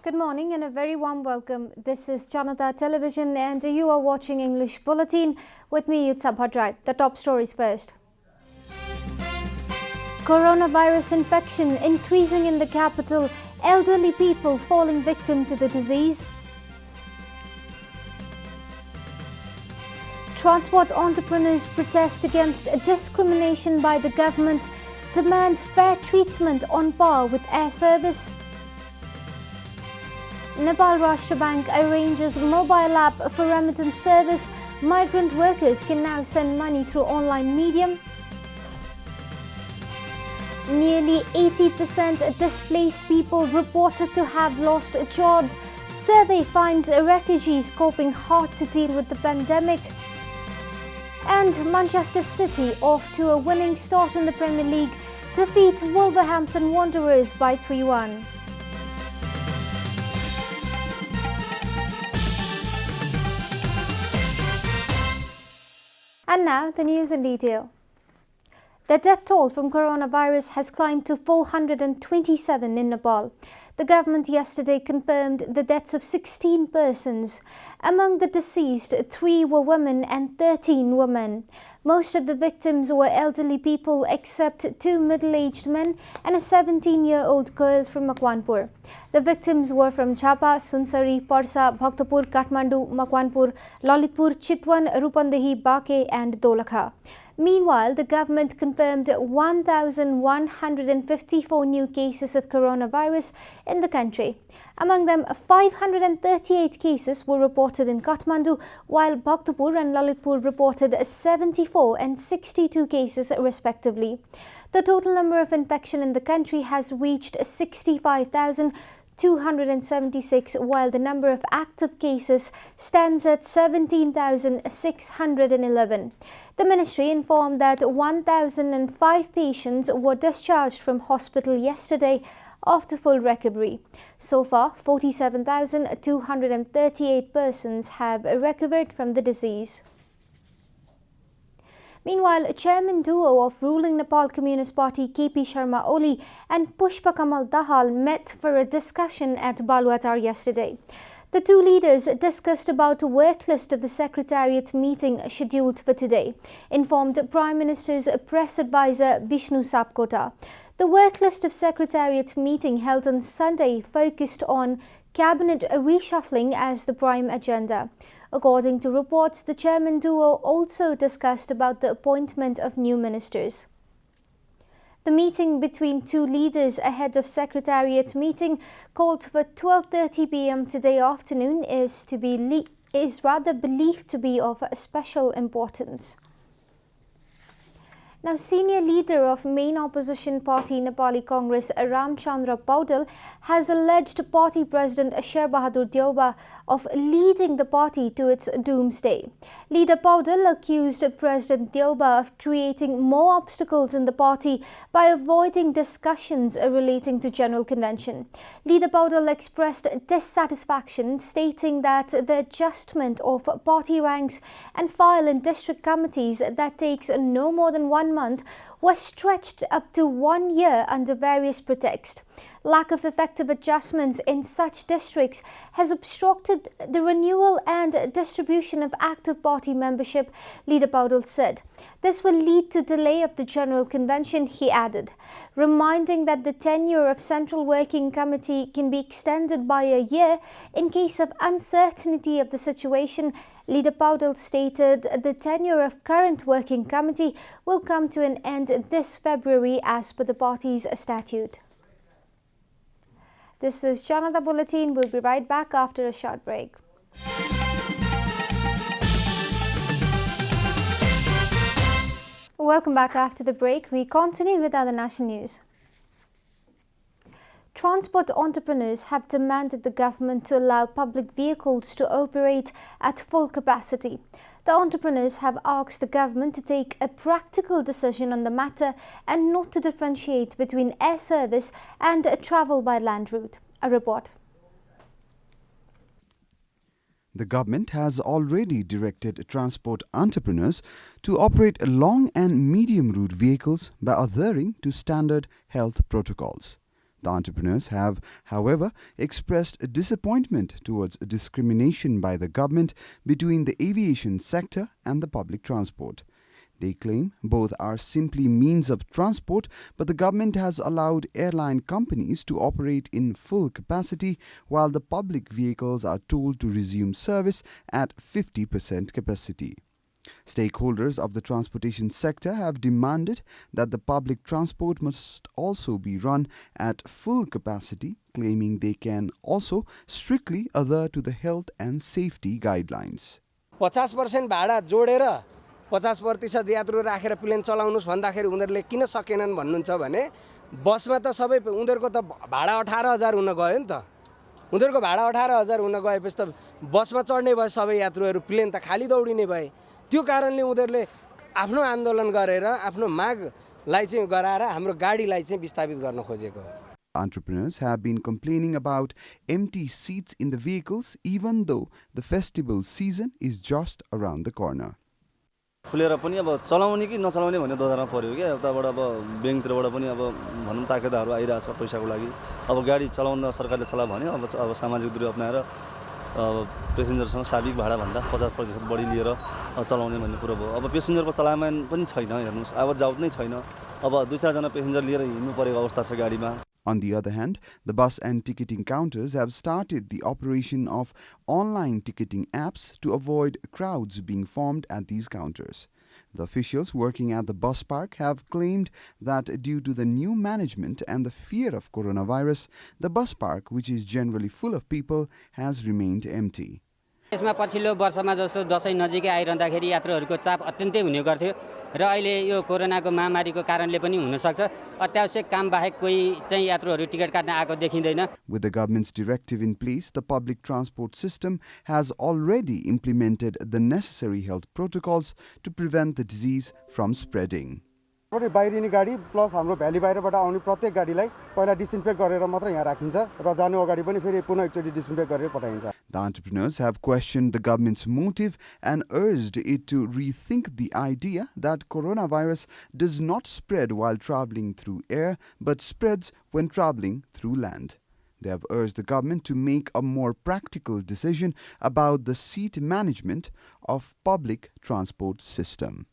Good morning and a very warm welcome. This is JanataTelevision and you are watching English Bulletin. With me, it's Abhadrai. The top stories first. Coronavirus infection increasing in the capital. Elderly people falling victim to the disease. Transport entrepreneurs protest against discrimination by the government. Demand fair treatment on par with air service. Nepal Rashtra Bank arranges mobile app for remittance service. Migrant workers can now send money through online medium. Nearly 80% displaced people reported to have lost a job. Survey finds refugees coping hard to deal with the pandemic. And Manchester City off to a winning start in the Premier League, defeat Wolverhampton Wanderers by 3-1. And now the news in detail. The death toll from coronavirus has climbed to 427 in Nepal. The government yesterday confirmed the deaths of 16 persons. Among the deceased, 3 were women and 13 were men. Most of the victims were elderly people except 2 middle-aged men and a 17-year-old girl from Makwanpur. The victims were from Chapa, Sunsari, Parsa, Bhaktapur, Kathmandu, Makwanpur, Lalitpur, Chitwan, Rupandehi, Bake and Dolakha. Meanwhile, the government confirmed 1,154 new cases of coronavirus in the country. Among them, 538 cases were reported in Kathmandu, while Bhaktapur and Lalitpur reported 74 and 62 cases respectively. The total number of infection in the country has reached 65,276, while the number of active cases stands at 17,611. The ministry informed that 1,005 patients were discharged from hospital yesterday after full recovery. So far, 47,238 persons have recovered from the disease. Meanwhile, a chairman duo of ruling Nepal Communist Party KP Sharma Oli and Pushpa Kamal Dahal met for a discussion at Baluatar yesterday. The two leaders discussed about a work list of the Secretariat meeting scheduled for today, informed Prime Minister's press advisor Bishnu Sapkota. The work list of Secretariat meeting held on Sunday focused on cabinet reshuffling as the prime agenda. According to reports, the chairman duo also discussed about the appointment of new ministers. The meeting between two leaders ahead of Secretariat meeting called for 12:30 p.m. today afternoon is rather believed to be of special importance. Now, senior leader of main opposition party Nepali Congress Ramchandra Paudel has alleged party president Sher Bahadur Deuba of leading the party to its doomsday. Leader Paudel accused President Deuba of creating more obstacles in the party by avoiding discussions relating to General Convention. Leader Paudel expressed dissatisfaction, stating that the adjustment of party ranks and file in district committees that takes no more than 1 month was stretched up to 1 year under various pretexts. Lack of effective adjustments in such districts has obstructed the renewal and distribution of active party membership, Leader Paudel said. This will lead to delay of the General Convention, he added, reminding that the tenure of Central Working Committee can be extended by a year in case of uncertainty of the situation. Leader Paudel stated the tenure of current Working Committee will come to an end this February as per the party's statute. This is Janata Bulletin. We'll be right back after a short break. Welcome back after the break. We continue with other national news. Transport entrepreneurs have demanded the government to allow public vehicles to operate at full capacity. The entrepreneurs have asked the government to take a practical decision on the matter and not to differentiate between air service and travel by land route. A report. The government has already directed transport entrepreneurs to operate long and medium route vehicles by adhering to standard health protocols. The entrepreneurs have, however, expressed disappointment towards discrimination by the government between the aviation sector and the public transport. They claim both are simply means of transport, but the government has allowed airline companies to operate in full capacity, while the public vehicles are told to resume service at 50% capacity. Stakeholders of the transportation sector have demanded that the public transport must also be run at full capacity, claiming they can also strictly adhere to the health and safety guidelines. 50% भाडा जोडेर 50% यात्रु राखेर plane चलाउनुस् भन्दाखेरि उनीहरुले किन सकेनन् भन्नुहुन्छ भने बसमा त सबै उनीहरुको त भाडा 18000 हुन गयो नि त उनीहरुको भाडा 18000 हुन गएपछि त बसमा चढ्ने भए सबै यात्रुहरु प्लेन त खाली दौडिने भए त्यो कारणले उनीहरुले आफ्नो आन्दोलन गरेर आफ्नो मागलाई चाहिँ गराएर हाम्रो गाडीलाई चाहिँ विस्थापित गर्न खोजेको हो. Entrepreneurs have been complaining about empty seats in the vehicles even though the festival season is just around the corner. खुलेर पनि अब चलाउने कि नचलाउने भन्ने दोधारमा पर्यो के उताबाट अब बैंकतिरबाट पनि अब भनौं ताकेदाहरू आइराछ पैसाको लागि अब गाडी चलाउन सरकारले चला भन्यो अब सामाजिक दूरी अपनाएर पेसेन्जरसँग साविक भाडा भन्दा 50% बढी लिएर चलाउने भन्ने कुरा भयो. अब पेसेन्जरको चलायमान पनि छैन हेर्नुस् आवत जावत नै छैन अब 2-4 जना पेसेन्जर लिएर हिँड्नु परेको अवस्था छ गाडीमा. On the other hand, the bus and ticketing counters have started the operation of online ticketing apps to avoid crowds being formed at these counters. The officials working at the bus park have claimed that due to the new management and the fear of coronavirus, the bus park, which is generally full of people, has remained empty. यसमा पछिल्लो वर्षमा जस्तो दशैं नजिकै आइरहँदाखेरि यात्रुहरूको चाप अत्यन्तै हुने गर्थ्यो र अहिले यो कोरोनाको महामारीको कारणले पनि हुन सक्छ अत्यावश्यक काम बाहेक कोही चाहिँ यात्रुहरू टिकट काट्न आएको देखिदैन. With the government's directive in place, the public transport system has already implemented the necessary health protocols to prevent the disease from spreading. बाहिरिने गाडी प्लस हाम्रो भ्याली बाहिरबाट आउने प्रत्येक गाडीलाई पहिला डिसइन्फेक्ट गरेर मात्र यहाँ राखिन्छ र जानु अगाडि पनि फेरि पुनः एकचोटी डिसइन्फेक्ट गरेर पठाइन्छ. The entrepreneurs have questioned the government's motive and urged it to rethink the idea that coronavirus does not spread while traveling through air but spreads when traveling through land. They have urged the government to make a more practical decision about the seat management of public transport system.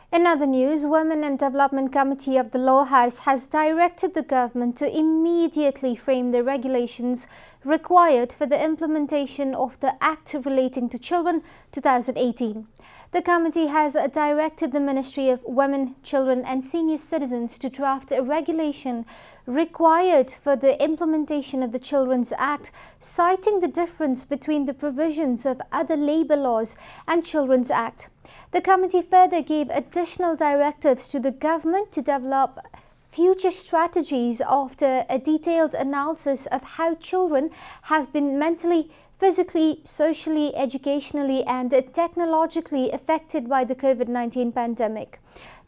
In other news, Women and Development Committee of the Law House has directed the government to immediately frame the regulations required for the implementation of the Act Relating to Children 2018. The committee has directed the Ministry of Women, Children and Senior Citizens to draft a regulation required for the implementation of the Children's Act, citing the difference between the provisions of other labour laws and Children's Act. The committee further gave additional directives to the government to develop future strategies after a detailed analysis of how children have been mentally, physically, socially, educationally and technologically affected by the COVID-19 pandemic.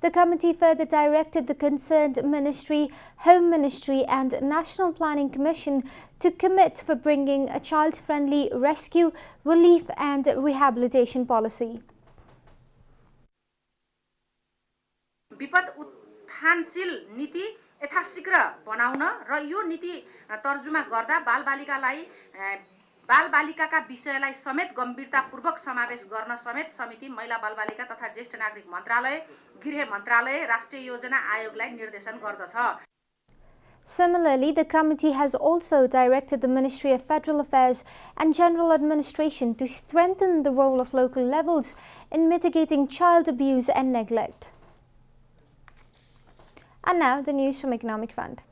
The committee further directed the concerned Ministry, Home Ministry and National Planning Commission to commit for bringing a child-friendly rescue, relief and rehabilitation policy. विपद उत्थानशील नीति यथाशीघ्र बनाउन र यो नीति तर्जुमा गर्दा बालबालिकाका विषयलाई समेत गम्भीरतापूर्वक समावेश गर्न समेत समिति महिला बालबालिका तथा ज्येष्ठ नागरिक मन्त्रालय गृह मन्त्रालय राष्ट्रिय योजना आयोगलाई निर्देशन गर्दछ. Similarly, the committee has also directed the Ministry of Federal Affairs and General Administration to strengthen the role of local levels in mitigating child abuse and neglect. And now, the news from Economic Front.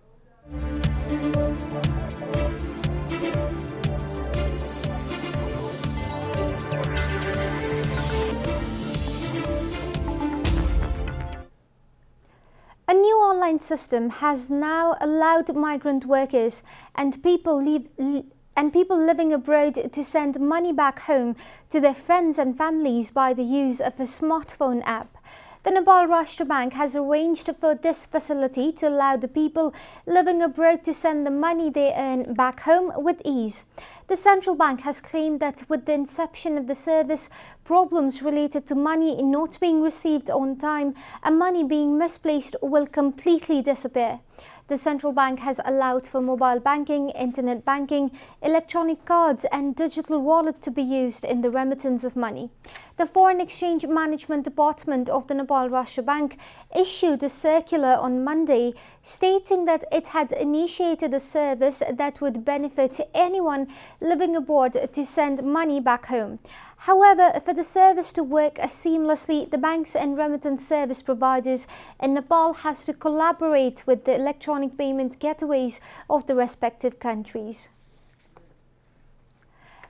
A new online system has now allowed migrant workers and people living abroad to send money back home to their friends and families by the use of a smartphone app. The Nepal Rashtra Bank has arranged for this facility to allow the people living abroad to send the money they earn back home with ease. The central bank has claimed that with the inception of the service, problems related to money not being received on time and money being misplaced will completely disappear. The central bank has allowed for mobile banking, internet banking, electronic cards and digital wallet to be used in the remittance of money. The Foreign Exchange Management Department of the Nepal Rashtra Bank issued a circular on Monday stating that it had initiated a service that would benefit anyone living abroad to send money back home. However, for the service to work seamlessly, the banks and remittance service providers in Nepal has to collaborate with the electronic payment gateways of the respective countries.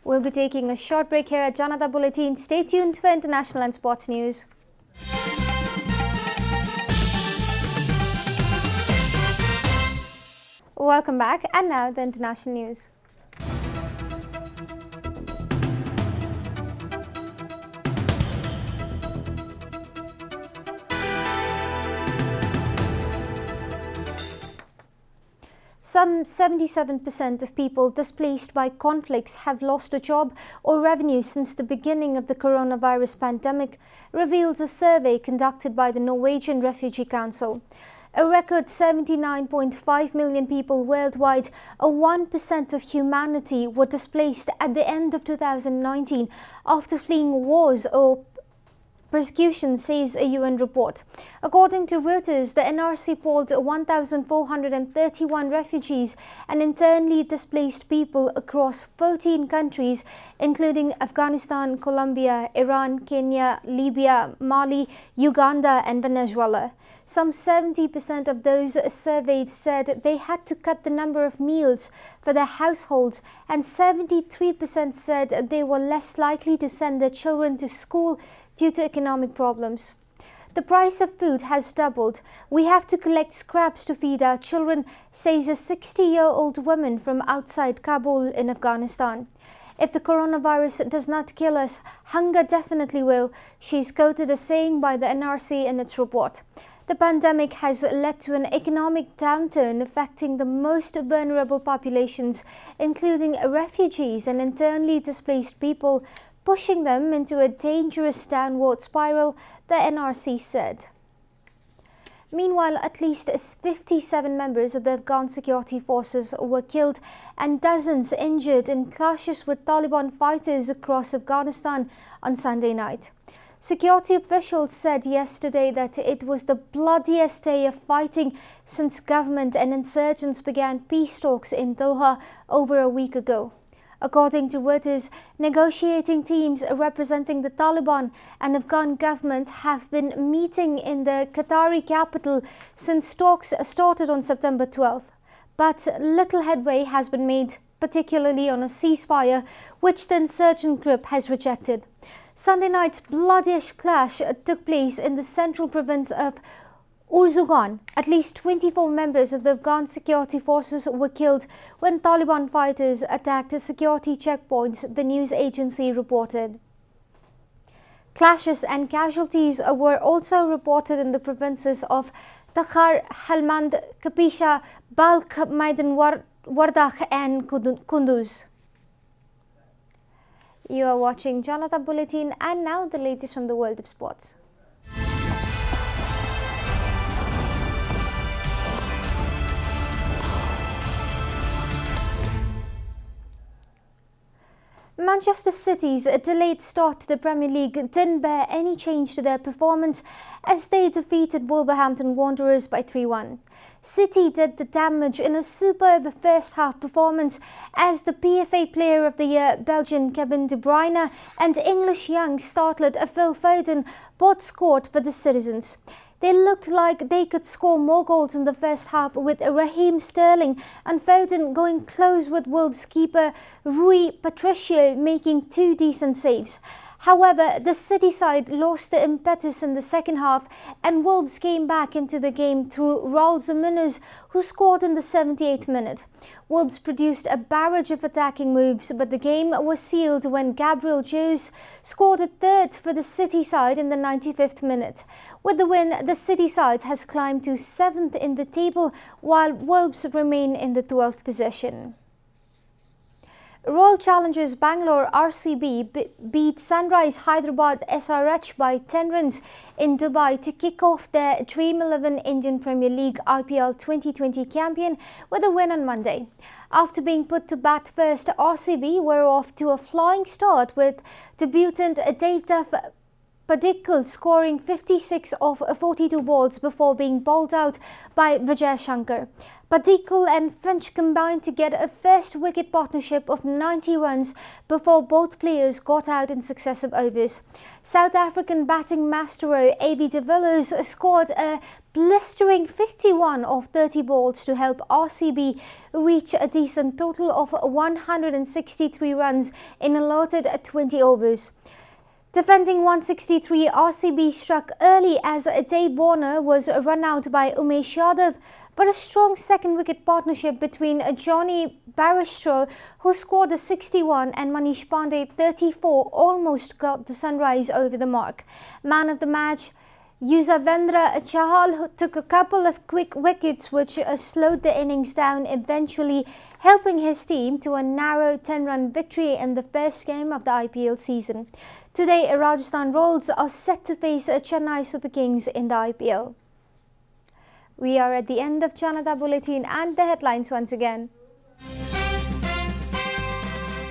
We'll be taking a short break here at Janata Bulletin. Stay tuned for international and sports news. Welcome back, and now the international news. Some 77% of people displaced by conflicts have lost a job or revenue since the beginning of the coronavirus pandemic, reveals a survey conducted by the Norwegian Refugee Council. A record 79.5 million people worldwide, or 1% of humanity, were displaced at the end of 2019 after fleeing wars or persecution, says a UN report. According to Reuters, the NRC polled 1,431 refugees and internally displaced people across 14 countries, including Afghanistan, Colombia, Iran, Kenya, Libya, Mali, Uganda and Venezuela. Some 70% of those surveyed said they had to cut the number of meals for their households, and 73% said they were less likely to send their children to school due to economic problems. The price of food has doubled. We have to collect scraps to feed our children, says a 60-year-old woman from outside Kabul in Afghanistan. If the coronavirus does not kill us, hunger definitely will, she's quoted as saying by the NRC in its report. The pandemic has led to an economic downturn affecting the most vulnerable populations, including refugees and internally displaced people, pushing them into a dangerous downward spiral, the NRC said. Meanwhile, at least 57 members of the Afghan security forces were killed and dozens injured in clashes with Taliban fighters across Afghanistan on Sunday night. Security officials said yesterday that it was the bloodiest day of fighting since government and insurgents began peace talks in Doha over a week ago. According to Reuters, negotiating teams representing the Taliban and Afghan government have been meeting in the Qatari capital since talks started on September 12th. But little headway has been made, particularly on a ceasefire, which the insurgent group has rejected. Sunday night's bloodiest clash took place in the central province of Uruzgan. At least 24 members of the Afghan security forces were killed when Taliban fighters attacked security checkpoints, the news agency reported. Clashes and casualties were also reported in the provinces of Takhar, Helmand, Kapisha, Balkh, Maidan Wardak and Kunduz. You are watching Janata Bulletin, and now the latest from the world of sports. Manchester City's delayed start to the Premier League didn't bear any change to their performance as they defeated Wolverhampton Wanderers by 3-1. City did the damage in a superb first-half performance as the PFA Player of the Year Belgian Kevin De Bruyne and English young startlet Phil Foden both scored for the citizens. They looked like they could score more goals in the first half, with Raheem Sterling and Foden going close with Wolves keeper Rui Patricio making two decent saves. However, the City side lost the impetus in the second half and Wolves came back into the game through Raul Jimenez, who scored in the 78th minute. Wolves produced a barrage of attacking moves, but the game was sealed when Gabriel Jesus scored a third for the City side in the 95th minute. With the win, the City side has climbed to 7th in the table, while Wolves remain in the 12th position. Royal Challengers Bangalore RCB beat Sunrise Hyderabad SRH by 10 runs in Dubai to kick off their Dream 11 Indian Premier League IPL 2020 campaign with a win on Monday. After being put to bat first, RCB were off to a flying start with debutant Devdutt Padikkal scoring 56 of 42 balls before being bowled out by Vijay Shankar. Padikkal and Finch combined to get a first wicket partnership of 90 runs before both players got out in successive overs. South African batting maestro A.B. de Villiers scored a blistering 51 of 30 balls to help RCB reach a decent total of 163 runs in allotted 20 overs. Defending 163, RCB struck early as Dave Warner was run out by Umesh Yadav, but a strong second wicket partnership between Johnny Baristro, who scored a 61, and Manish Pandey 34 almost got the Sunrise over the mark. Man of the match, Yuzavendra Chahal took a couple of quick wickets which slowed the innings down, eventually helping his team to a narrow 10-run victory in the first game of the IPL season. Today, Rajasthan Royals are set to face Chennai Super Kings in the IPL. We are at the end of Janata Bulletin and the headlines once again.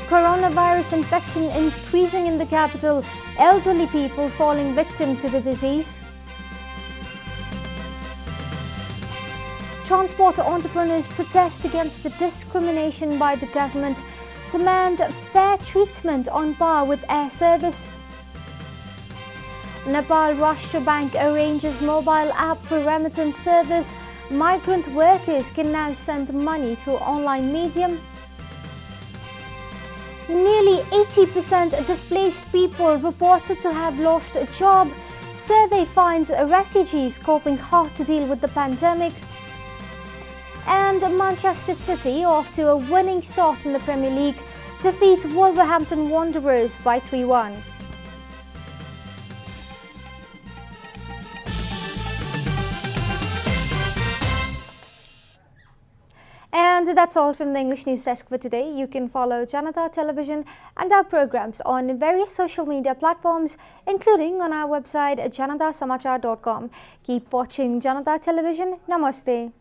Coronavirus infection increasing in the capital, elderly people falling victim to the disease. Transport entrepreneurs protest against the discrimination by the government, demand fair treatment on par with air service. Nepal Rashtra Bank arranges mobile app for remittance service. Migrant workers can now send money through online medium. Nearly 80% displaced people reported to have lost a job. Survey finds refugees coping hard to deal with the pandemic. And Manchester City, off to a winning start in the Premier League, defeat Wolverhampton Wanderers by 3-1. And that's all from the English News Desk for today. You can follow Janata Television and our programs on various social media platforms, including on our website janatasamachar.com. Keep watching Janata Television. Namaste.